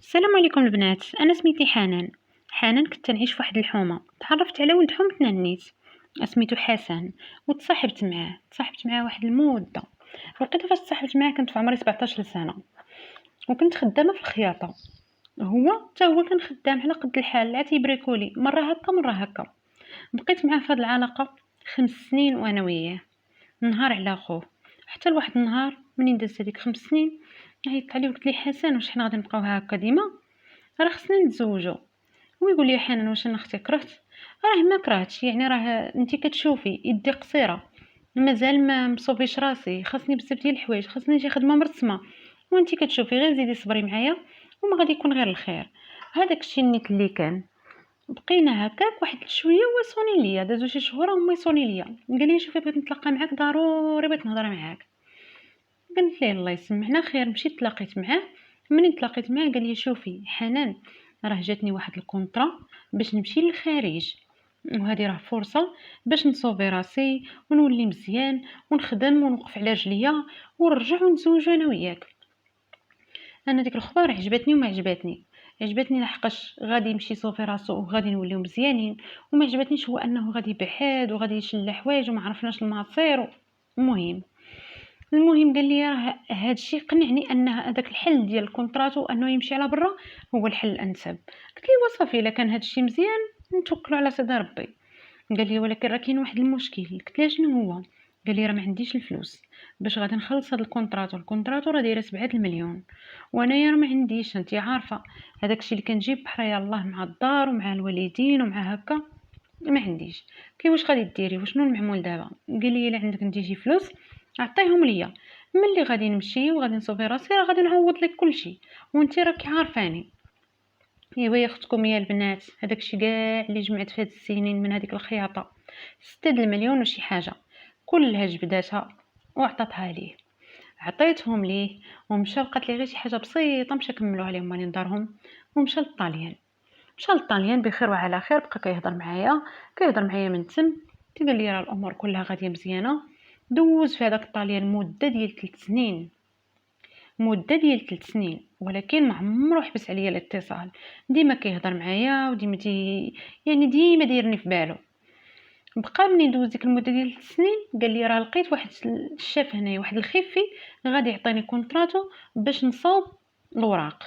السلام عليكم البنات. انا سميتي حنان كنت نعيش في واحد الحومه. تعرفت على ولد حومتنا النيت سميتو حسن، وتصاحبت معاه واحد المده. لقيت فاش تصاحبت معاه كنت في عمري 17 سنه، وكنت خدامه في الخياطه. هو كان خدام على قد الحال، عاد يبريكولي مره هكا مره هكا. بقيت معاه في هذه العلاقه 5 سنين وانا وياه، نهار على خوه. حتى لواحد النهار منين دازت هذيك 5 سنين عيطت عليه وقلت لي حسن واش حنا غادي نبقاو هكا ديما؟ راه خصنا نتزوجوا. هو يقول لي حنان واش انا اختي كرهت؟ راه ما كرهتش، يعني راه انت كتشوفي يدي قصيره، مازال ما مصوبيش راسي، خاصني بزاف ديال الحوايج، خاصني شي خدمه مرسمه، وانت كتشوفي غير زيدي صبري معايا وما غادي يكون غير الخير. هذاك الشيء النيت اللي كان. بقينا هكاك واحد شويه وصوني ليا، دازو شي شهور وما يصوني ليا، قال لي شوفي بغيت نتلاقى معاك ضروري، بغيت نهضر معاك. قلت ليه الله يسمحنا خير. مشيت تلاقيت معاه. منين تلاقيت معاه قال لي شوفي حنان، راه جاتني واحد الكونطرا باش نمشي للخارج، وهذه راه فرصه باش نصوبي راسي ونولي مزيان ونخدم ونوقف على رجليا ونرجع ونتزوج انا وياك. انا ديك الاخبار عجبتني وما عجبتني لحقاش غادي يمشي يصوفي راسو وغادي نوليو مزيانين، وما عجبتنيش هو انه غادي يبعد وغادي يشل حوايج وما عرفناش المصير. المهم قال لي راه هذا الشيء قنعني ان هذاك الحل ديال الكونطراتو انه يمشي على برا هو الحل الانسب. قلت لي وصافي الا كان هذا الشيء مزيان نتوكلوا على سيدي ربي. قال لي ولكن راه كاين واحد المشكل. قلت له شنو هو؟ قال لي راه ما عنديش الفلوس باش غادي نخلص هذا الكونطراتو راه دايره 7 المليون، وانايا راه ما عنديش، انت عارفه هذاك الشيء اللي كنجيب بحر يلاه مع الدار ومع الوالدين ومع هكا ما عنديش. كي واش غادي ديري وشنو المعمول دابا؟ قال لي الا عندك انت شي فلوس عطيهم ليا، ملي غادي نمشي وغادي نصوفي راسي راه غادي نعوض لك كلشي، وانت راكي عارفاني. ايوا يا اختكم يا البنات، هذاك الشيء كاع اللي جمعت في هاد السنين من هذيك الخياطه 6 المليون وشي حاجه كلها جبداتها وعطاتها ليه. عطيتهم ليه ومشى، بقات لي غير شي حاجه بسيطه مشى كملوا عليهم مالين دارهم، ومشى للطاليان. مشى للطاليان بخير وعلى خير، بقى كيهضر معايا من تم. قال لي راه الامور كلها غاديه مزيانه. دوز في هذاك الطاليان مده ديال 3 سنين، ولكن ما عمرو حبس عليا الاتصال. ديما كيهضر معايا وديما يعني ديما دايرني في بالو. بقى منين دوز ديك المده ديال 3 سنين قال لي راه لقيت واحد الشاف هنايا، واحد الخيفي غادي يعطيني كونطراتو باش نصاوب الوراق.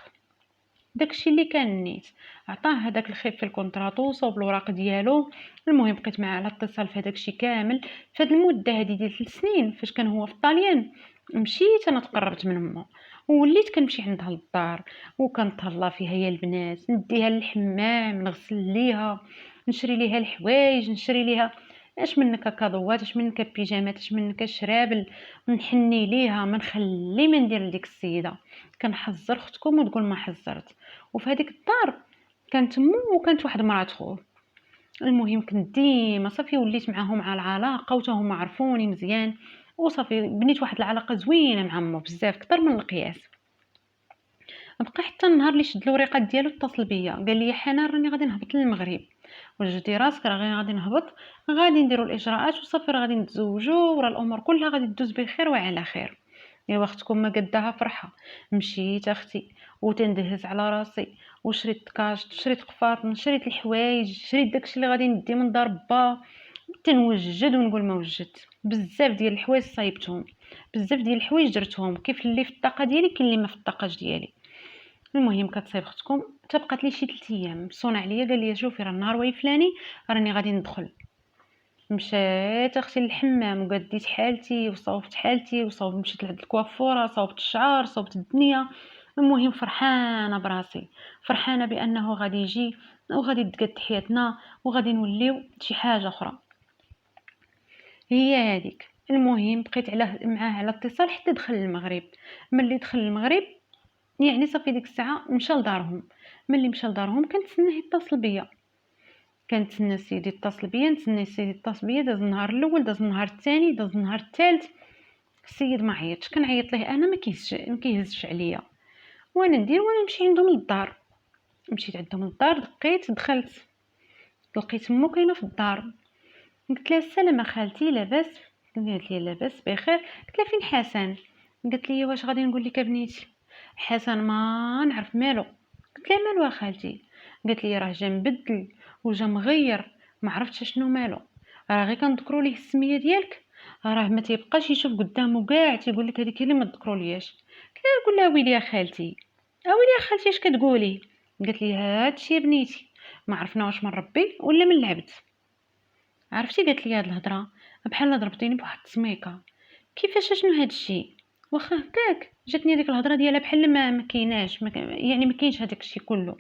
داكشي اللي كان نيت. عطاه هذاك الخيب في الكونطراتو صوب الوراق ديالو. المهم بقيت معاه على اتصال في هذاك الشيء كامل. في هذه المده هذه ديال 3 سنين فاش كان هو في الطاليان مشيت انا تقربت من امه ووليت كنمشي عندها للدار وكنتهلا فيها يا البنات، نديها للحمام نغسل ليها، نشري ليها الحوايج، نشري ليها اش منك كادوات، اش منك بيجامات، اش منك شرابل، نحني ليها، ما نخلي ما ندير لديك السيده. كنحذر اختكم وتقول ما حذرت. وفي هذيك الدار كانت مو وكانت واحد مرات خوه. المهم كنت ديما صافي وليت معاهم على العلاقه وتا هما عرفوني مزيان، وصافي بنيت واحد العلاقه زوينه مع مو بزاف اكثر من القياس. بقى حتى النهار اللي شد الوريقات ديالو اتصل بيا قال لي حنان راني غادي نهبط للمغرب، وجدي راسك راه غير غادي نهبط، غادي نديروا الاجراءات وصافي راه غادي نتزوجوا وراه الامور كلها غادي تدوز بخير وعلى خير. يا اختكم ما قدها فرحه. مشيت اختي وتندهز على راسي وشريت كاشط، شريت قفاطن، شريت الحوايج، شريت داكشي اللي غادي ندي من دار با. تنوجد ونقول ما وجدت بزاف ديال الحوايج صايبتهم، بزاف ديال الحوايج درتهم كيف اللي في الطاقه ديالي كاين اللي ما في الطاقه ديالي. المهم كتصايب اختكم تبقات لي شي 3 ايام صونع عليا قال لي شوفي راه النهار الفلاني راني غادي ندخل. مشيت اختي للحمام وقديت حالتي وصوبت حالتي مشيت لعند الكوافوره، صوبت الشعر، صوبت الدنيا. المهم فرحانه براسي، فرحانه بانه غادي يجي وغادي تقاد حياتنا وغادي نوليو شي حاجه اخرى. هي هذيك. المهم بقيت معاه على اتصال حتى دخل المغرب. ملي دخل المغرب يعني صافي ديك الساعه مشى لدارهم. ملي مشى لدارهم كنتسناه يتصل بيا، كنتسنى سيدي يتصل بيا، نتسنى سيدي يتصل بيا. داز النهار الاول، داز النهار الثاني، داز النهار الثالث، السيد ما عيطش. كنعيط ليه انا ما كيهزش عليا. وانا ندير وانا نمشي عندهم للدار. مشيت عندهم للدار، دقيت، دخلت لقيت مو كاينه في الدار. قلت لها السلام خالتي لاباس؟ قالت لي لاباس بخير. قلت لها فين حسن؟ قالت لي واش غادي نقول لك بنيتي، حسن ما نعرف مالو. قلت لها مالو خالتي؟ قالت لي راه جا مبدل وجا مغير، ما عرفتش شنو مالو، راه غير كنذكروا ليه السميه ديالك راه ما تيبقاش يشوف قدامه كاع، تيقول لك هذيك اللي ما تذكرولياش. قلت لها قول لها ويلي يا خالتي، اويلي يا خالتي اش كتقولي؟ قالت لي هادشي يا بنيتي، ما عرفنا واش من ربي ولا من العبد. عرفتي قالت لي هاد الهضره بحال ضربتيني بواحد السميكه. كيفاش شنو هادشي؟ واخا هكاك جاتني ديك الهضره ديالها بحال ما كايناش، يعني ما كاينش هذاك الشيء كله.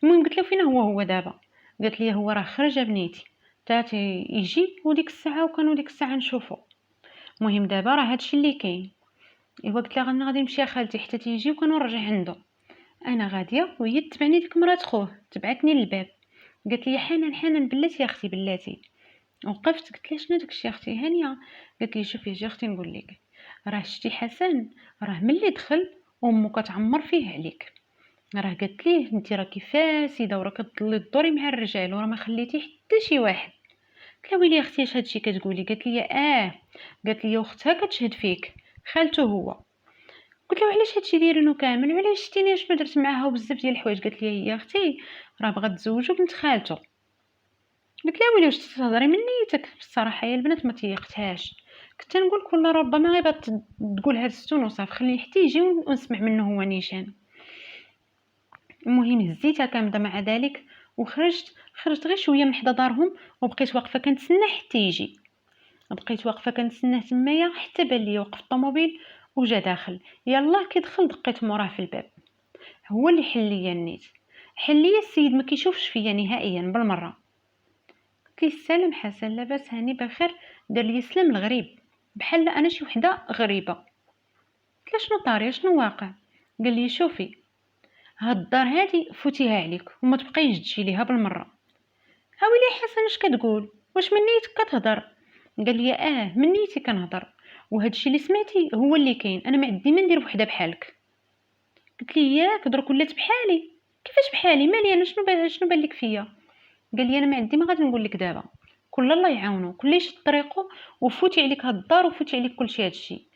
المهم قلت له فين هو دابا؟ قالت لي هو راه خرج بنيتي، تاتي يجي وديك الساعه وكانوا ديك الساعه نشوفو. المهم دابا راه هادشي اللي كاين. ايوا قلت لها انا غادي نمشي يا خالتي حتى تيجي وكنرجع عنده. انا غاديه وهي تبعني ديك مرات خوه تبعتني للباب. قالت لي حنان حنان بلاتي يا اختي بلاتي. وقفت قلت لها شنو داكشي اختي هانيه؟ قالت لي شوفي يا اختي نقول لك، راه شتي حسن راه ملي دخل امو كتعمر فيه عليك، راه قالت ليه انت راكي فاسده وراه كتضلي تدوري مع الرجال وراه ما خليتي حتى شي واحد. قلت لها ويلي اختي اش هادشي كتقولي؟ قالت لي قالت لي اختها كتشهد فيك، خالته هو. قلت لها علاش هادشي دايرينو كامل وعلاش شتيني اشنو درت معاها وبزاف ديال الحوايج؟ قالت لي هي اختي راه بغات تزوجو بنت خالته. قلت لها ويلي واش تهضري من نيتك؟ بصراحه يا البنات ما تيقتهاش، كنت نقول كل ربما غير بغات تقول هاد الستون وصافي، خليه حتى يجي ونسمع منه هو نيشان. المهم هزيتها كامده مع ذلك خرجت غير شويه من حدا دارهم وبقيت واقفه كنتسنى حتى يجي. بقيت واقفه كنتسناه تمايا حتى بان لي وقف الطوموبيل وجا داخل. يلاه كي دخل دقيت موراه في الباب، هو اللي حل ليا النيت، حل ليا السيد ما كيشوفش فيا نهائيا بالمره. قلت لي السلام حسن لاباس هاني بخير؟ دار لي سلام الغريب بحال انا شي وحده غريبه. قلت له شنو طاري شنو واقع؟ قال لي شوفي هاد الدار هادي فوتيها عليك وما تبقايش تجي ليها بالمره. اويلي حسن اش كتقول؟ واش من نيتك كتهضر؟ قال لي من نيتي كنهضر، وهادشي اللي سمعتي هو اللي كاين، انا ما عندي ما ندير وحده بحالك. قلت لي ياك درك ولات بحالي؟ كيفاش بحالي؟ مالي انا شنو بان لك فيا؟ قال لي انا ما عندي ما غادي نقول لك دابا، كل الله يعاونو كل يشد طريقه وفوتي عليك هاد الدار وفوتي عليك كلشي هادشي.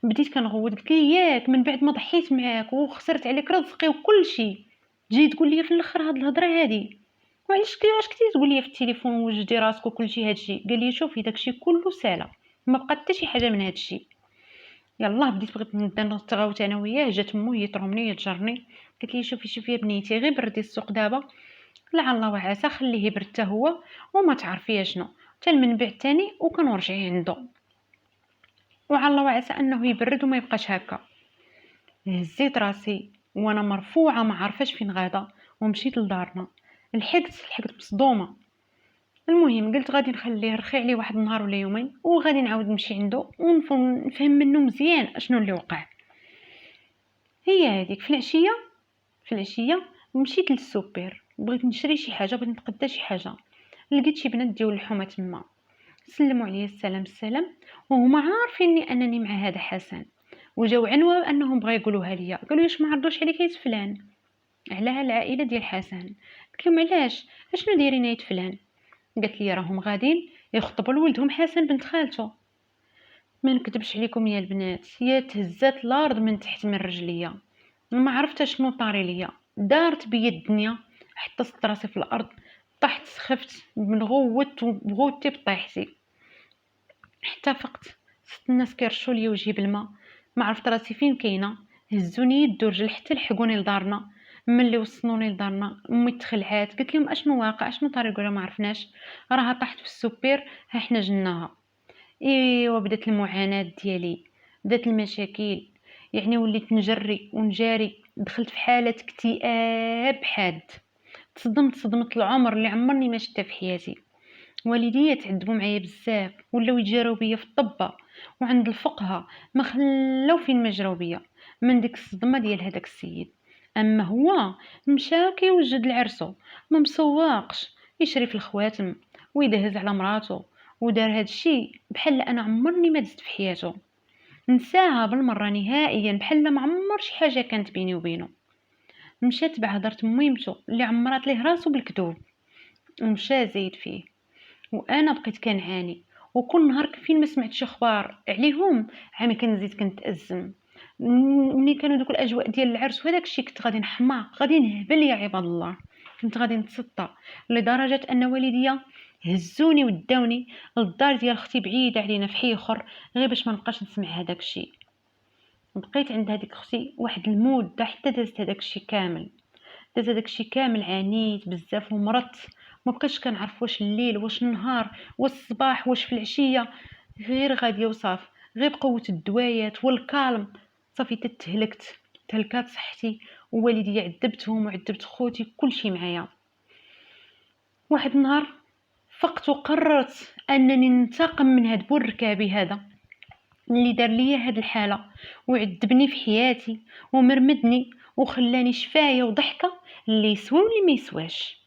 بديت كنغوت قلت لي ياك من بعد ما ضحيت معاك وخسرت عليك رزقي وكلشي تجي تقول لي في الاخر هاد الهضره هادي؟ وعلاش كنتي تقول لي في التليفون وجدي راسك وكلشي هادشي؟ قال لي شوفي داكشي كله سالا، ما بقى حتى شي حاجه من هادشي. يلاه بغيت نبدا نتغاوت انا وياه، جات مو هي ترمني تجرني. قالت لي شوفي يا بنيتي غير بردي السوق دابا، لعل الله وعسى خليه يبرد حتى هو وما تعرفي شنو حتى المنبع الثاني وكنرجعي عنده، وعلى الله وعسى انه يبرد وما يبقاش هكا. هزيت راسي وانا مرفوعه ما عارفاش فين غادا ومشيت لدارنا. لحقت مصدومه. المهم قلت غادي نخليه رخي عليه واحد النهار ولا يومين وغادي نعاود نمشي عنده ونفهم منه مزيان اشنو اللي وقع. هي هذيك في العشيه مشيت للسوبر، بغيت نشري شي حاجه، بغيت نتقدى شي حاجه. لقيت شي بنات ديال اللحومه تما، سلموا عليا السلام وهما عارفيني انني مع هذا حسن، وجاو عنوه انهم بغا يقولوها ليا، قالوا واش ما عرضوش عليك عيد فلان على العائله ديال حسن؟ قلت لهم علاش اشنو دايرين عيد فلان؟ قالت لي راهم غاديين يخطبوا لولدهم حسن بنت خالته. ما نكذبش عليكم يا البنات، يا تهزات الارض من تحت من رجليا، ما عرفت شنو طاري ليا، دارت بيا الدنيا حتى صدت راسي في الارض، طحت سخفت من غوت وبغوتي بطيحتي حتى فقت. ست الناس كيرشوا ليا وجهي بالماء، ما عرفت راسي فين كاينه. هزوني يد ورجل حتى لحقوني لدارنا. ملي وصلوني لدارنا امي تخلعات قلت لهم اشنو واقع اشنو طريق ولا ما عرفناش، راها طاحت في السوبر ها حنا جناها. ايوا بدات المعاناه ديالي، بدات المشاكل، يعني وليت نجري ونجاري، دخلت في حاله اكتئاب حاد، تصدمت صدمه العمر اللي عمرني ما شفتها في حياتي. والديا تعذبوا معايا بزاف، ولاو يتجاراو بيا في الطبه وعند الفقهاء، ما خلاو فين ما جراو بيا من ديك الصدمه ديال هذاك السيد. اما هو مشى كيوجد لعرسو، ما مسواقش يشري في الخواتم ويدهز على مراته، ودار هاد الشيء بحال انا عمرني ما دزت في حياته، نساها بالمره نهائيا بحال ما عمر شي حاجه كانت بيني وبينه. مشى تبع هضرت ميمتو اللي عمرات ليه راسو بالكذوب ومشى زايد فيه، وانا بقيت كنعاني، وكل نهار فين ما سمعت شي اخبار عليهم عامي كنزيد كنتازم. ملي كانوا دوك الاجواء ديال العرس وهداك الشيء كنت غادي نحماق، غادي نهبل يا عباد الله، كنت غادي نتسطى لدرجه ان والديا هزوني وداوني للدار ديال اختي بعيده علينا في حي اخر غير باش ما نبقاش نسمع هداك الشيء. بقيت عند هذيك اختي واحد المده حتى دازت هداك الشيء كامل، عانيت بزاف ومرضت، ما بقيتش كنعرف واش الليل واش النهار واش الصباح واش في العشيه، غير غاديه وصافي، غير بقوه الدوايات والكالم صافي تهلكات صحتي، ووالدي عذبتهم وعذبت خوتي كلشي معايا. واحد النهار فقت وقررت انني ننتقم من هاد بوركابي هذا اللي دار ليا هاد الحاله وعذبني في حياتي ومرمدني وخلاني شفايه وضحكه اللي يسوى واللي ما يسواش.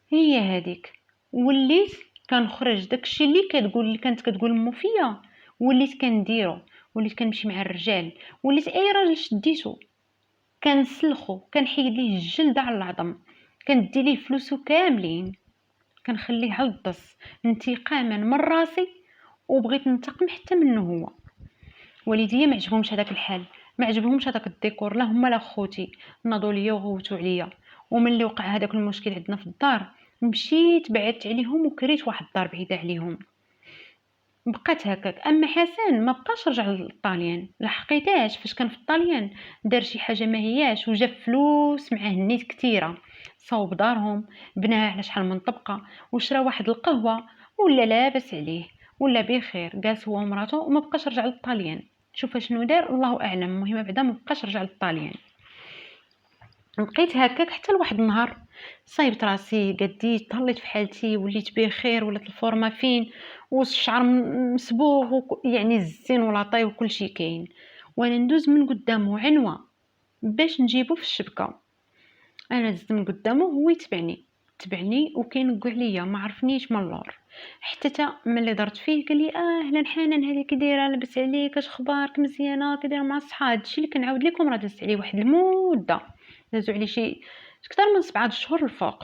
هي هذيك وليت كنخرج داكشي اللي كانت كتقول مو فيا، وليت كنديرو، وليت كنمشي مع الرجال، وليت اي راجل شديتو كنسلخو، كنحيد ليه الجلد على العظم، كندي ليه فلوسو كاملين، كنخليه هلطس انتقاما من راسي، وبغيت ننتقم حتى منه هو. والديا ما عجبهمش هذاك الحال، ما عجبهمش هذاك الديكور، لا هما لا خوتي ناضوا ليا وغوتوا عليا. وملي وقع هذاك المشكل عندنا في الدار مشيت بعدت عليهم وكريت واحد الدار بعيده عليهم، بقات هكاك. اما حسن ما بقاش رجع للطاليان، لحقيتاش فاش كان في الطاليان دار شي حاجه ما هياش وجاب فلوس معاه نيت كثيره، صوب دارهم، بناها على شحال من طبقه، وشرا واحد القهوه ولا لاباس عليه ولا بخير، جالس هو ومراته وما بقاش رجع للطاليان. شوف شنو دار الله اعلم، المهم بعدا ما بقاش رجع للطاليان. بقيت هكاك حتى لواحد النهار صايبت راسي قديت طليت في حالتي، وليت بخير، ولات الفورمه فين والشعر مسبوغ يعني الزين ولاطاي وكل شيء كاين، وانا ندوز من قدامه عنوه باش نجيبه في الشبكه. انا دزت من قدامه هو تبعني وكينقع عليا ما عرفنيش من اللور، حتى ملي درت فيه قال لي اهلا حنان هذه كي دايره لاباس عليك اش اخبارك مزيانه كي دايره مع الصحاب. هادشي اللي كنعاود لكم راه دازت عليه واحد المده، دازو عليه شي اكثر من 7 شهور الفوق.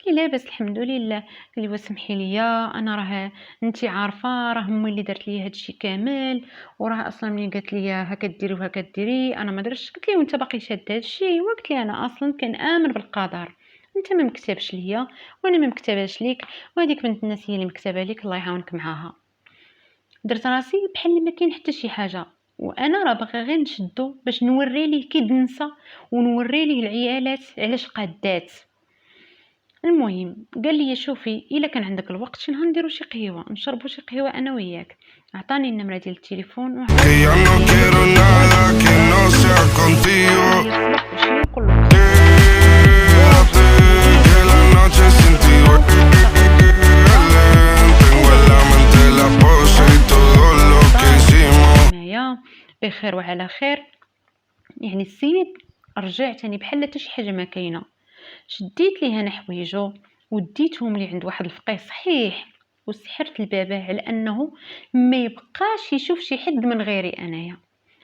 قال لي لاباس الحمد لله. قال لي وسمحي لي انا راه انت عارفه راه امي اللي دارت لي هادشي كامل، وراه اصلا ملي قالت لي هكا ديري وهكا ديري انا ما درتش. قلت لي وانت باقي شاد هادشي؟ وقلت لي انا اصلا كنامن بالقدر، انت ما مكتبش ليا وانا ما مكتباش ليك، وهذيك بنت الناس هي اللي مكتبه ليك الله يعاونك معاها. درت راسي بحال ما كاين حتى شي حاجه، وانا راه باغا غير نشدو باش نوري ليه كي دنسه ونوري ليه العيالات علاش قادات. المهم قال لي شوفي الا كان عندك الوقت شنو نديرو شي قهوه، نشربوا شي قهوه انا وياك. عطاني النمره ديال التليفون بخير وعلى خير. يعني السيد رجع تاني بحال حتى شي حاجه ما كاينه. شديت ليه انا حوايجو وديتهم لي عند واحد الفقيه صحيح، وسحرت الباباه على انه ما يبقاش يشوف شي حد من غيري انايا،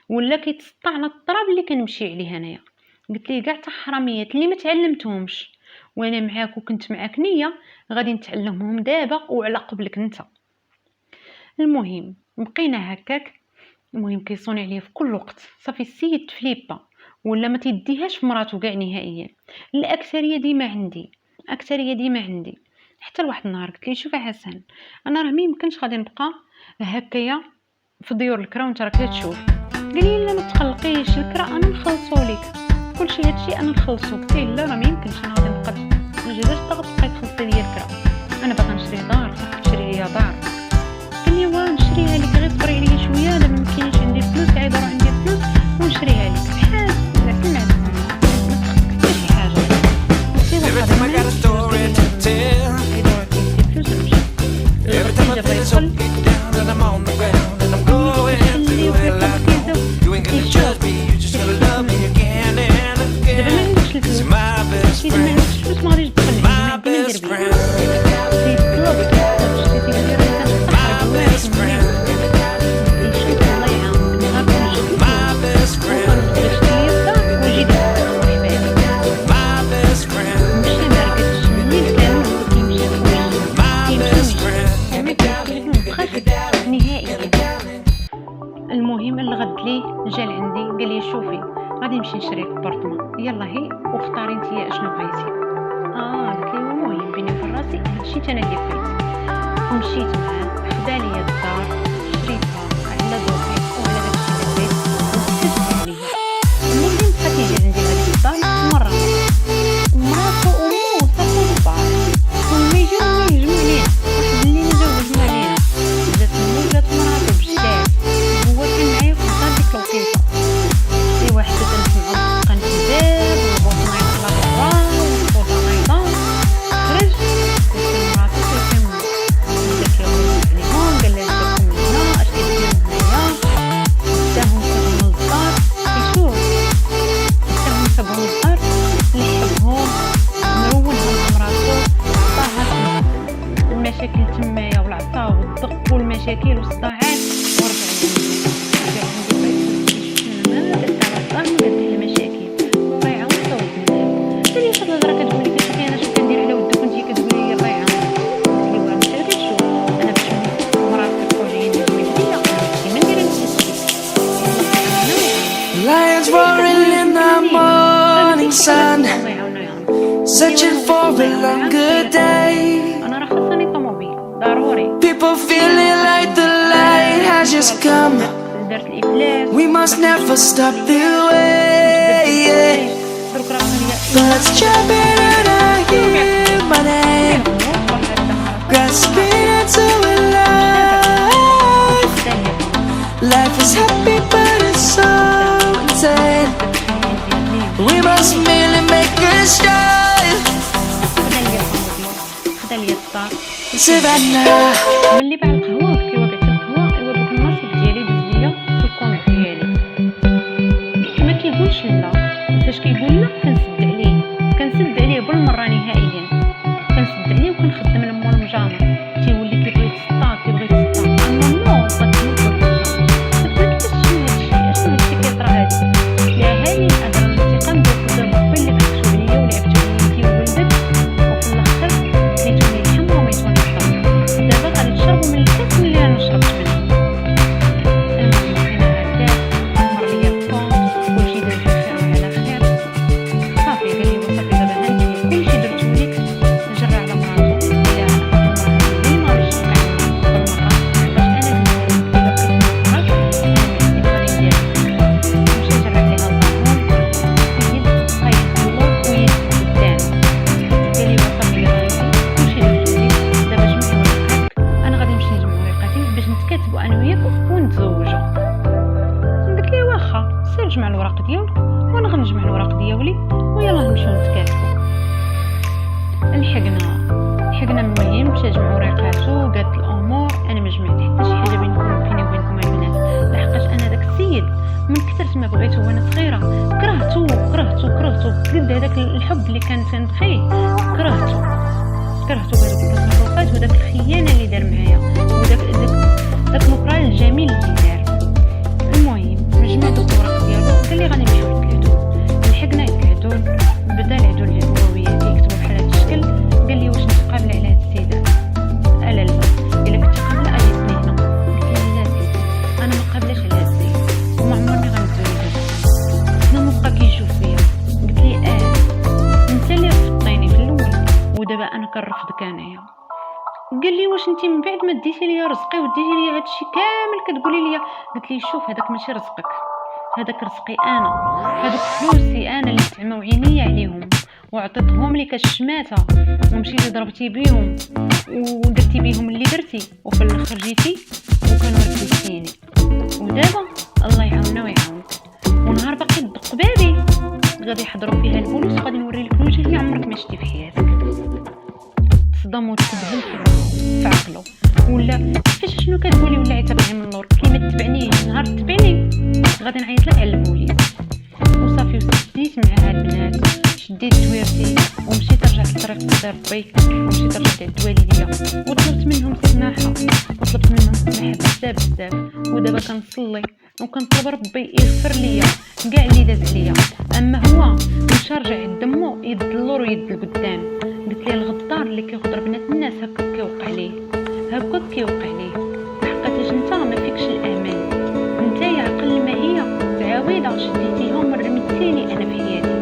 ولا كيتسطع على الطراب اللي كنمشي عليه انايا. قلت ليه كاع حراميات اللي ما تعلمتهمش وانا معاك وكنت معاك نيه غادي نتعلمهم دابا وعلى قبلك انت. المهم بقينا هكاك، المهم كيصوني عليا في كل وقت. صافي السيد فليبا ولا ما تيديهاش في مراته كاع نهائيا، الاكثريه ديما عندي. حتى لواحد النهار قلت لي شوف حسن انا راه ما يمكنش غادي نبقى هكايا في ديور الكرا وانت راك تشوف. قال لي لا ما تقلقيش الكرا انا نخلصو لك كلشي، هادشي انا نخلصو. قلت له لا راه ما يمكنش انا غادي نبقى نجيباش تبقاي تخلصي ليا الكرا، انا باغا نشري دار خاصك تشري ليا دار. قال لي نشريها لك غير صبري عليا شويه، انا ما كاينش عندي فلوس عايده راه عندي فلوس ونشريها لك بحال سمعت ما تخصك حتى شي حاجه. Every time I got a story to tell, every time I feel so get down and I'm on the ground and I'm going through hell I know. You ain't gonna judge me, you just gonna love me again and again. It's my best friend, my best friend, my best friend, my best friend. يلا هي واختاري نتيا اشنو بغيتي. قلت لي المهم بيني وبين راسي هادشي انا اللي بغيت، ومشيت معاه خدا ليا الدار شريتها على ذوقي وعلى داكشي اللي بغيت وكتبت عليا. ملي بقى تيجي عندي هاد الدار مره مراتو وامو صافو لبعض وما يجمعوا علينا واحد اللي جاو يجمعوا علينا جات امو جات مراتو بجداد هو كان معايا في الدار ديك الوقيته. اي واحد كنسمعو دقن في الباب والبوطه يطلع برا والصوت نايضه خرج قلت لمراتو كيفهم بدا كيغوت عليهم قال لها جاكم هنا اش كديروا هنايا. داهم صابون الدار كيشوف داهم صابون الدار لحبهم مرونها مع مراتو عطاها المشاكل تمايا والعطا والضغط والمشاكل والصداعات ورجع Lions roaring in the morning sun, searching for a longer day. انا راه خاصني طوموبيل ضروري. People feeling like the light has just come. درت الافلاس We must never stop the way. درك راه هي Birds jumping and I hear my name, grasping into a life. Life is happy but it's so insane. We must merely make a start. خدا ليا الدار Savannah. ملي باع القهوه كيوا بعت القهوه ايوا دوك الناصب ديالي دز ليا في الكونط ديالي ما كيقولش لا. فاش كيقول لا كنسد عليه بالمره نهائيا كنسد عليه وكنخدم لمو المجامر تيولي كيبغي يتسطا اما مو هادشي كيطرا هادي يا هاني انا الانتقام دابا اللي بحثوا عليا ولعبتوا عليا ولدت وفي الاخر خليتوني نحم وميتوني نحم. دابا غادي تشربوا من الكاس اللي انا شربت منه. المهم حنا هكا مر ليا الكونط كلشي داز بخير وعلى خير صافي. قال لي وصافي دابا هانتي كلشي درتو ليك نجرى على مراتو الا ديما باش نبقى بالمره باش انا الا بقيت معاك انا غادي ندير مشى جرى عليها لدارهم سيد خايف الله ويد قدام. قال لي وصافي غادي كلشي درتو ليك دابا جمعي ورقاتك انا غادي نمشي نجمع ورقاتي باش نتكاتبوا انا وياك ونتزوجوا. قلت ليه واخا سير جمع الوراق ديالك وانا غنجمع الوراق ديالي ويلا نمشيو نتكاتبوا. لحقنا المهم مشى جمع ورقاتو وقالت الامور انا ما جمعت حتى شي حاجه بيني وبينكم البنات لحقاش انا داك السيد من كثرت ما بغيته وانا صغيره كرهته قد هذاك الحب اللي كان تنبغيه كرهته بهذوك التصرفات وداك الخيانه اللي دار معايا وداك المقرال الجميل اللي دار. المهم جمع دوك الوراق ديالو قال لي غادي نمشيو نتكادو. لحقنا الكادو بدا العدو العدويات يكتبوا بحال هذا الشكل. قال لي واش نتقابل على هاد السيده لا الا كنت قابله اجيتني هنا. قلت له لا سيدي انا ما قابلاش على هاد السيد وما عمرني غنتزوج. ما بقى كيشوف فيا. قلت لي انت اللي رفضتيني في الاول ودابا انا كنرفضك انايا. قال لي واش انت من بعد ما ديتي ليا رزقي وديتي ليا هادشي كامل كتقولي ليا. قلت لي شوف هذاك ماشي رزقك هذاك رزقي انا هذوك فلوسي انا اللي تعموا عينيا عليهم وعطيتهم لك الشماته ومشيتي ضربتي بيهم ودرتي بيهم اللي درتي وفي الاخر جيتي وكانوا ركبتيني. ودابا الله يعاوننا ويعاونك ونهار باقي تدق بابي غادي يحضروا فيها البوليس وغادي نوري لك الوجه اللي عمرك ما شفتي في حياتك. تصدم وتذهل في عقله ولا كيفاش شنو كتقولي ولا يتبعني من اللور كيما تتبعنيش نهار تتبعني غادي نعيط لك على البوليس. وصافي وسديت مع هاد البنات شديت تويرتي ومشيت رجعت لطريق قضي ربي ومشيت رجعت عند والديا وطلبت منهم سماحه بزاف ودابا كنصلي وكنطلب ربي يغفر ليا كاع اللي داز ليا. اما هو مشى رجع يدمو يد اللور ويد القدام. قلت ليه الغدار اللي كيغدر بنات الناس هكا كيوقع ليه لحقاش انت ما فيكش الامان. انت يا عقل ما هي تعاويده شديتيهم ورميتيني انا في حياتي